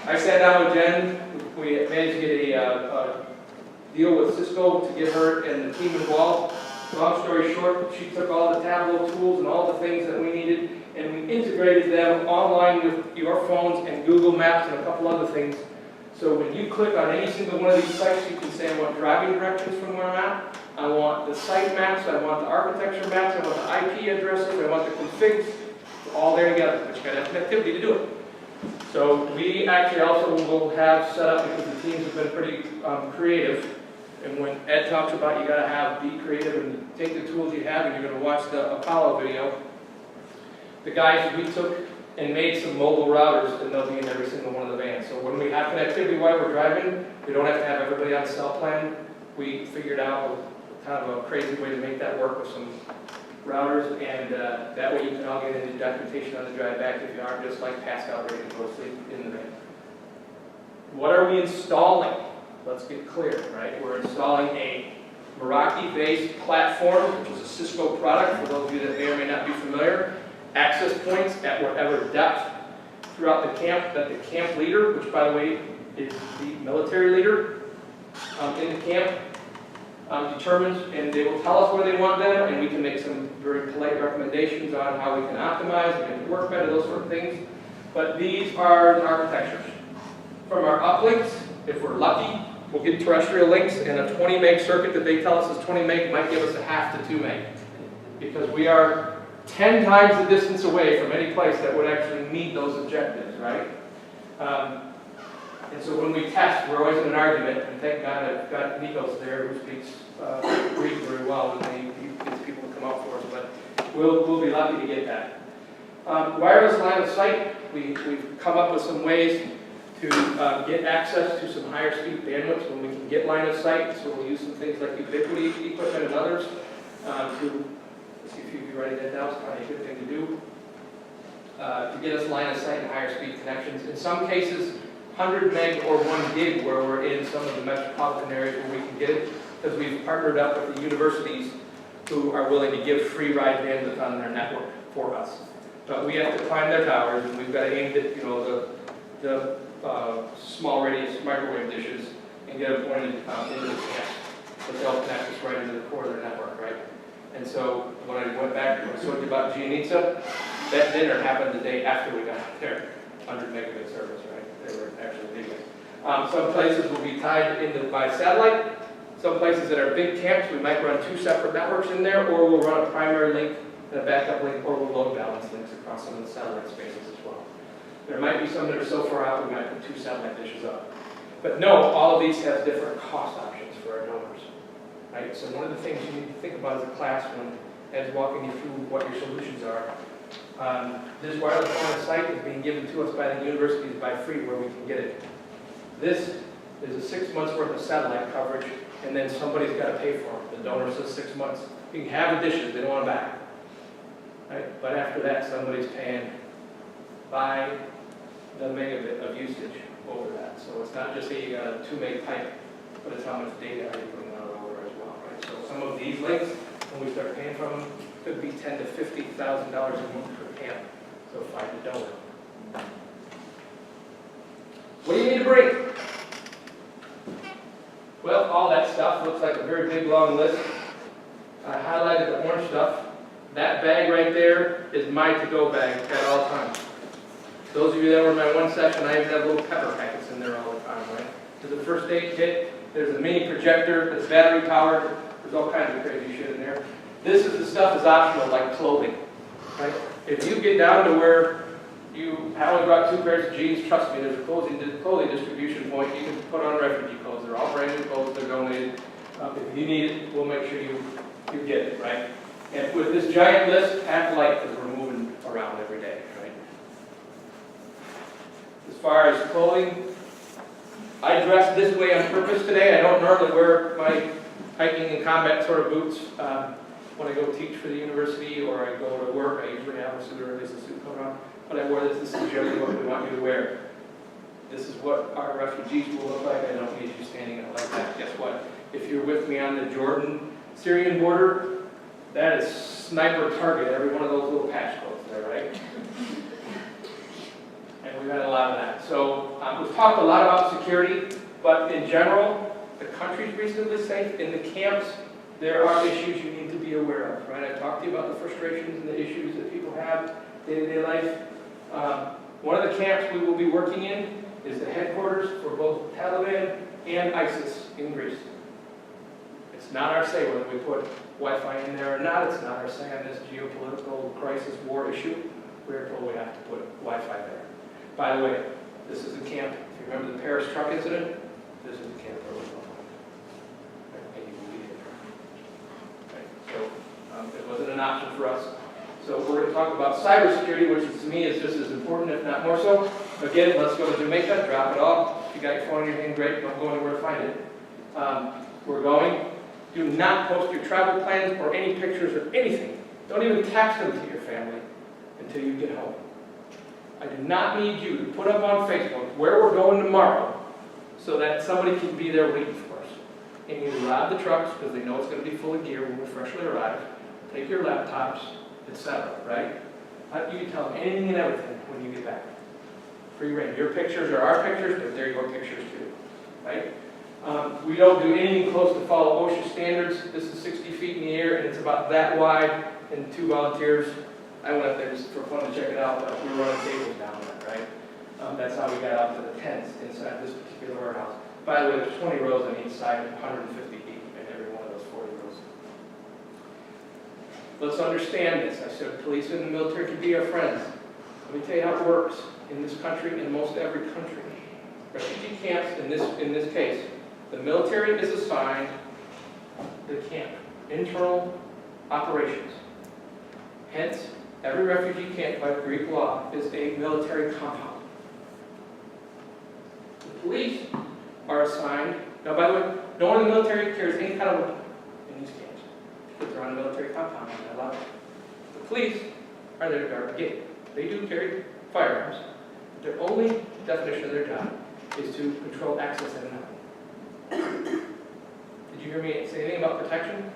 I sat down with Jen. We managed to get a deal with Cisco to get her and the team involved. Long story short, she took all the Tableau tools and all the things that we needed, and we integrated them online with your phones and Google Maps and a couple other things. So when you click on any single one of these sites, you can say, I want driving directions from where I'm at, I want the site maps, I want the architecture maps, I want the IP addresses, I want the configs, all there together, but you got to have connectivity to do it. So we actually also will have set up, because the teams have been pretty creative, and when Ed talks about you got to be creative and take the tools you have, and you're going to watch the Apollo video, the guys, we took and made some mobile routers, and they'll be in every single one of the vans. So when we have connectivity while we're driving, we don't have to have everybody on cell plan. We figured out kind of a crazy way to make that work with some routers, and that way you can all get into documentation on the drive back if you aren't just like passed out ready to go to sleep in the van. What are we installing? Let's get clear, right? We're installing a Meraki-based platform, which is a Cisco product, for those of you that may or may not be familiar. Access points at whatever depth throughout the camp that the camp leader, which by the way is the military leader in the camp, determines, and they will tell us where they want them, and we can make some very polite recommendations on how we can optimize and make it work better, those sort of things. But these are the architectures. From our uplinks, if we're lucky, we'll get terrestrial links, and a 20 meg circuit that they tell us is 20 meg might give us a half to 2 meg. Because we are 10 times the distance away from any place that would actually meet those objectives, right? And so when we test, we're always in an argument, and thank God I've got Nikos there who speaks Greek very well, and he gets people to come out for us, but we'll be lucky to get that. Wireless line of sight, we've come up with some ways to get access to some higher speed bandwidths when we can get line of sight, so we'll use some things like Ubiquiti equipment and others to see if you'd be writing that down, it's probably a good thing to do. To get us line of sight and higher speed connections. In some cases, 100 meg or 1 gig where we're in some of the metropolitan areas where we can get it, because we've partnered up with the universities who are willing to give free ride bandwidth on their network for us. But we have to climb their towers, and we've got to aim at, the small radius microwave dishes and get them pointed into the camp. But they'll connect us right into the core of their network, right? And so when I went back and I told you about Gianitsa, that dinner happened the day after we got there. 100 megabit service, right? They were actually big. Some places will be tied into by satellite. Some places that are big camps, we might run 2 separate networks in there, or we'll run a primary link and a backup link, or we'll load balance links across some of the satellite spaces as well. There might be some that are so far out, we might put 2 satellite dishes up. But no, all of these have different cost options for our donors, right? So one of the things you need to think about as a class when Ed's walking you through what your solutions are. This wireless line of sight is being given to us by the universities by free where we can get it. This is a 6 months worth of satellite coverage, and then somebody's got to pay for it. The donor says 6 months. You can have the dishes, they don't want them back. Right? But after that, somebody's paying by the megabit of usage over that. So it's not just a 2 meg pipe, but it's how much data are you putting on it over as well. Right? So some of these links, when we start paying for them, could be $10,000 to $50,000 a month per camp. So find a donor. What do you need to bring? Well, all that stuff looks like a very big long list. I highlighted the orange stuff. That bag right there is my to-go bag at all times. Those of you that were in my one session, I even have little pepper packets in there all the time, right? There's a first aid kit. There's a mini projector that's battery powered. There's all kinds of crazy shit in there. This is the stuff that's optional, like clothing, right? If you get down to where you only brought 2 pairs of jeans, trust me, there's a clothing distribution point. You can put on refugee clothes. They're all brand new clothes. They're donated. If you need it, we'll make sure you get it, right? And with this giant list, act light because we're moving around every day, right? As far as clothing, I dressed this way on purpose today. I don't normally wear my hiking and combat sort of boots when I go teach for the university or I go to work. I usually have a suit or at least a suit coat on. But I wore this. This is generally what we want you to wear. This is what our refugees will look like. I don't need you standing up like that. Guess what? If you're with me on the Jordan-Syrian border, that is sniper target, every one of those little patch coats there, right? And we've had a lot of that. So we've talked a lot about security, but in general, the country's reasonably safe. In the camps, there are issues you need to be aware of, right? I talked to you about the frustrations and the issues that people have day-to-day life. One of the camps we will be working in is the headquarters for both Taliban and ISIS in Greece. It's not our say whether we put Wi-Fi in there or not. It's not our say on this geopolitical crisis war issue. We're told we have to put Wi-Fi there. By the way, this is the camp. If you remember the Paris truck incident, this is the camp where we're going. And you will be there. Okay. So it wasn't an option for us. So we're going to talk about cybersecurity, which to me is just as important, if not more so. Again, let's go to Jamaica, drop it off. If you got your phone in your hand, great. Don't go anywhere to find it. We're going. Do not post your travel plans or any pictures or anything. Don't even text them to your family until you get home. I do not need you to put up on Facebook where we're going tomorrow so that somebody can be there waiting for us. And you rob the trucks because they know it's going to be full of gear when we freshly arrive. Take your laptops, etc., right? You can tell them anything and everything when you get back. Free reign. Your pictures are our pictures, but they're your pictures too, right? We don't do anything close to follow OSHA standards. This is 60 feet in the air, and it's about that wide, and 2 volunteers. I went up there just for fun to check it out, but we were running tables down there, right? That's how we got out to the tents inside this particular warehouse. By the way, there's 20 rows on each side, 150 deep in every one of those 40 rows. Let's understand this. I said police and the military can be our friends. Let me tell you how it works in this country, in most every country. Refugee camps, in this case, the military is assigned the camp, internal operations. Hence, every refugee camp by Greek law is a military compound. The police are assigned, now by the way, no one in the military carries any kind of weapon in these camps, because they're on a military compound, and I love it. The police are there to guard the gate. They do carry firearms. Their only definition of their job is to control access at night. Did you hear me say anything about protection?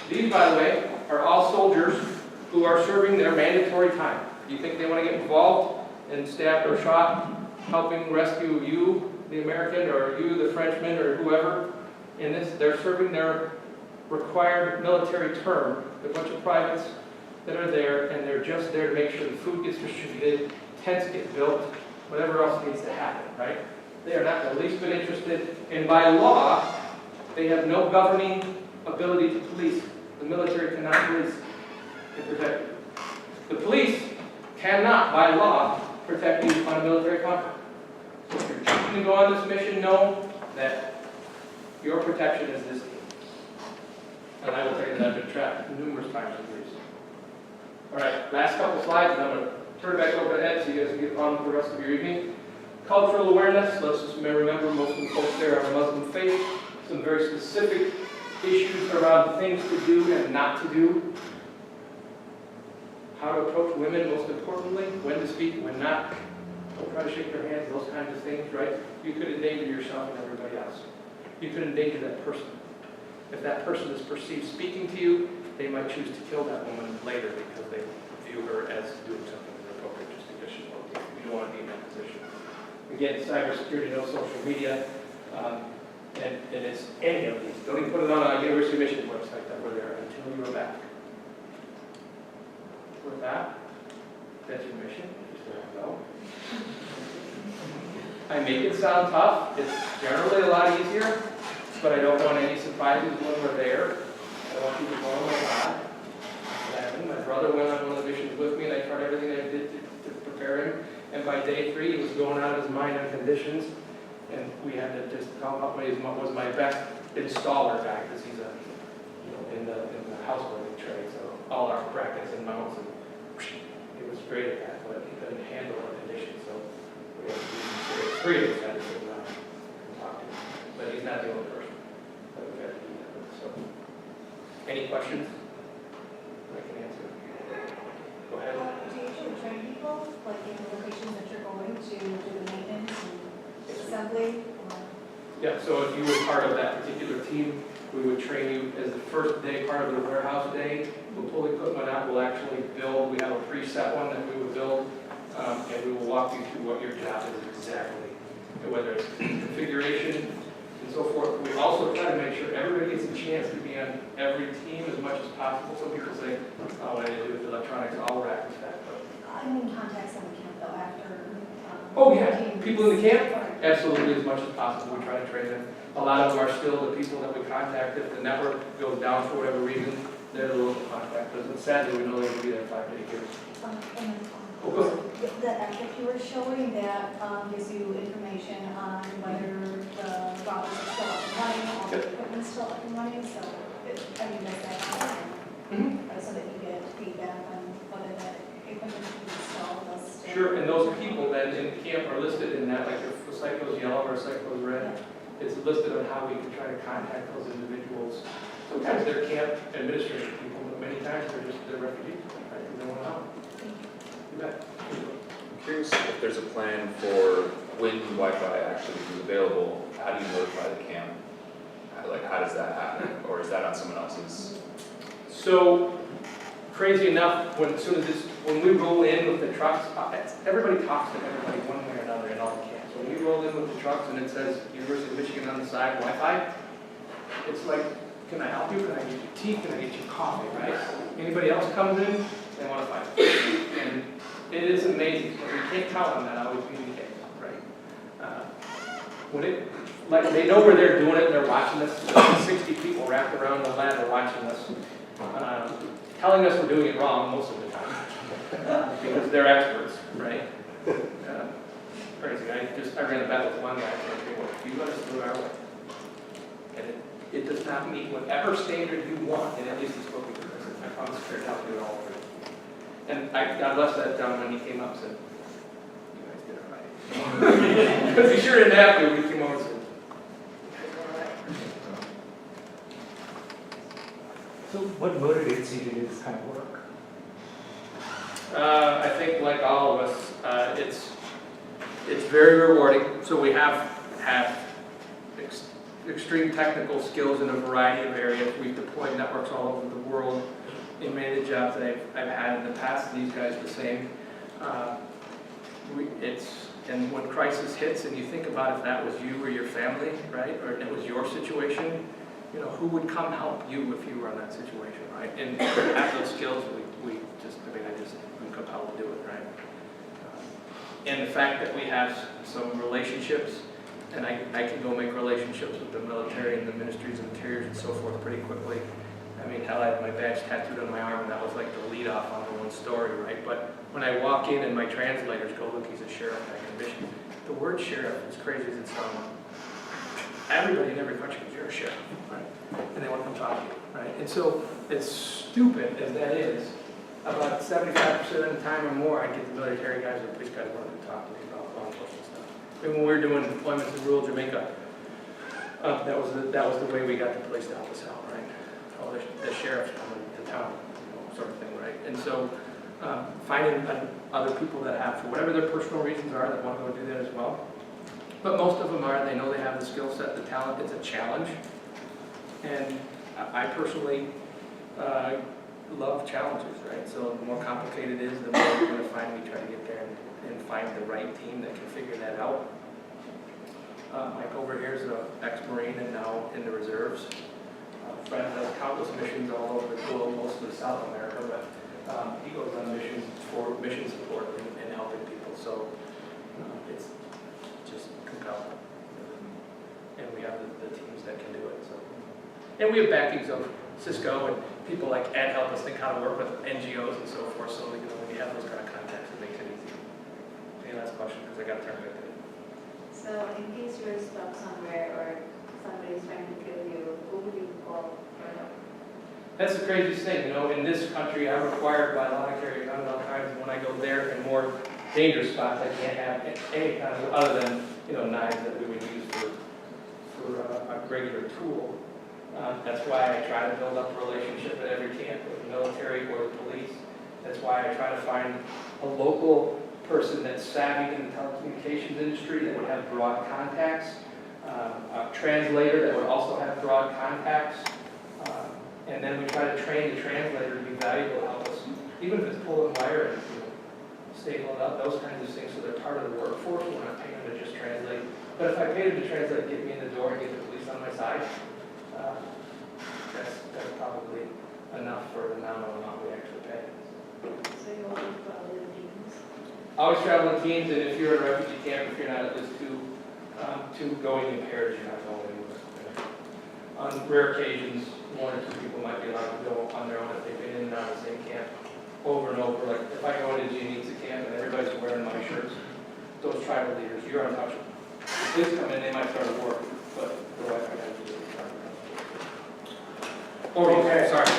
These, by the way, are all soldiers who are serving their mandatory time. Do you think they want to get involved and stabbed or shot, helping rescue you, the American, or you, the Frenchman, or whoever? In this, they're serving their required military term. They're a bunch of privates that are there, and they're just there to make sure the food gets distributed, tents get built, whatever else needs to happen, right? They are not the least bit interested, and by law, they have no governing ability to police. The military cannot police and protect you. The police cannot, by law, protect you on a military compound. So if you're choosing to go on this mission, know that your protection is this team. And I will tell you that I've been trapped numerous times in Greece. All right, last couple slides, and I'm going to turn it back over to Ed so you guys can get on with the rest of your evening. Cultural awareness, let's just remember most of the folks there are Muslim faith. Some very specific issues around things to do and not to do. How to approach women, most importantly, when to speak, when not. Don't try to shake their hands, those kinds of things, right? You could endanger yourself and everybody else. You could endanger that person. If that person is perceived speaking to you, they might choose to kill that woman later because they view her as doing something inappropriate just because she's okay. You don't want to be in that position. Again, cybersecurity, no social media, and it's any of these. Don't even put it on a University of Michigan website that we're there until you are back. With that, that's your mission. Just let it go. I make it sound tough. It's generally a lot easier, but I don't want any surprises when we're there. I want people going, oh my God. My brother went on one of the missions with me, and I tried everything I did to prepare him. And by day 3, he was going out of his mind on conditions, and we had to just call up. He was my best installer guy because he's in the housebuilding trade. So all our brackets and mounts, and he was great at that, but he couldn't handle the conditions. So we had to do some serious freedoms that he could talk to. But he's not the only person that we've had to do that with. So, any questions I can answer? Go ahead. Do you usually train people, like in the locations that you're going to do the maintenance and assembly? Yeah, so if you were part of that particular team, we would train you as the first day, part of the warehouse day. We'll pull equipment out, we'll actually build, we have a preset one that we would build, and we will walk you through what your job is exactly, and whether it's configuration and so forth. We also try to make sure everybody gets a chance to be on every team as much as possible. Some people say, oh, what I do with electronics, I'll rack with that. But I mean, contacts in the camp though after. oh yeah, teams. people in the camp? Absolutely, as much as possible, we try to train them. A lot of them are still the people that we contact. If the network goes down for whatever reason, they're the local contractors. And sadly, we know they're going to be there 5 days. Oh, go ahead. The app that you were showing that gives you information on whether the routers are still up and running, all the equipment's still up and running, so I mean, that's that so that you get feedback on whether that equipment can be installed. Sure, and those people then in camp are listed in that, like if a site goes yellow or a site goes red, it's listed on how we can try to contact those individuals. Sometimes they're camp administrative people, but many times they're refugees, right? They want out. You bet. I'm curious if there's a plan for when Wi-Fi actually is available, how do you notify the camp? How does that happen? Or is that on someone else's? So, crazy enough, when we roll in with the trucks, everybody talks to everybody one way or another in all the camps. So when we roll in with the trucks and it says University of Michigan on the side, Wi-Fi, it's like, can I help you? Can I get you tea? Can I get you coffee, right? Anybody else comes in, they want to find it. And it is amazing, but we can't count on that always being the case, right? They know where they're doing it, they're watching us. 60 people wrapped around the ladder watching us, telling us we're doing it wrong most of the time, because they're experts, right? Crazy. I ran a bet with one guy, I said, okay, well, you let us do it our way. And it does not meet whatever standard you want, and at least it's what we do. I promise to help do it all for you. And God bless that gentleman, he came up and said, you guys did it right. Because he sure didn't have to. We came over and said, you guys did it right. So what motivates you to do this kind of work? I think like all of us, it's very rewarding. So we have extreme technical skills in a variety of areas. We've deployed networks all over the world in many of the jobs that I've had in the past. These guys the same. And when crisis hits, and you think about if that was you or your family, right, or it was your situation, you know, who would come help you if you were in that situation, right? And to have those skills, I'm compelled to do it, right? And the fact that we have some relationships, and I can go make relationships with the military and the ministries of interiors and so forth pretty quickly. I mean, hell, I had my badge tattooed on my arm, and that was like the lead off on the one story, right? But when I walk in and my translators go, look, he's a sheriff back in Michigan. The word sheriff, as crazy as it sounds, everybody in every country goes, you're a sheriff, right? And they want to come talk to you, right? And so, as stupid as that is, about 75% of the time or more, I get the military guys or police guys wanting to talk to me about law enforcement stuff. And when we were doing deployments in rural Jamaica, that was the way we got the police to help us out, right? Oh, the sheriff's coming to town, you know, sort of thing, right? And so, finding other people that have, for whatever their personal reasons are, that want to go do that as well. But most of them are, they know they have the skill set, the talent, it's a challenge. And I personally love challenges, right? So the more complicated it is, the more you're going to find we try to get there and find the right team that can figure that out. Mike over here is an ex-Marine and now in the reserves. Fred does countless missions all over the globe, mostly South America, but he goes on missions for mission support and helping people. So it's just compelling. And we have the teams that can do it. So, and we have backings of Cisco and people like Ed help us think how to work with NGOs and so forth. So when we have those kind of contacts, it makes it easy. Any last question? Because I got to turn it in. So in case you're stuck somewhere or somebody's trying to kill you, who would you call for help? That's the craziest thing, you know, in this country, I'm required by law to carry a gun at all times, and when I go there in more dangerous spots, I can't have any kind of, other than, you know, knives that we would use for a regular tool. That's why I try to build up a relationship at every camp with the military or the police. That's why I try to find a local person that's savvy in the telecommunications industry that would have broad contacts, a translator that would also have broad contacts, and then we try to train the translator to be valuable to help us, even if it's pulling wire and stapling up, those kinds of things, so they're part of the workforce. We're not paying them to just translate. But if I pay them to translate, get me in the door and get the police on my side, that's probably enough for the nominal amount we actually pay. So you always travel in teams? I always travel in teams, and if you're in a refugee camp, if you're not at least two going in pairs, you're not going anywhere. On rare occasions, one or two people might be allowed to go on their own if they've been in and out of the same camp over and over. Like if I go into Geneva camp and everybody's wearing my shirts, those tribal leaders, you're untouchable. If police come in, they might start a war, but otherwise I got to do it. Oh, okay, sorry.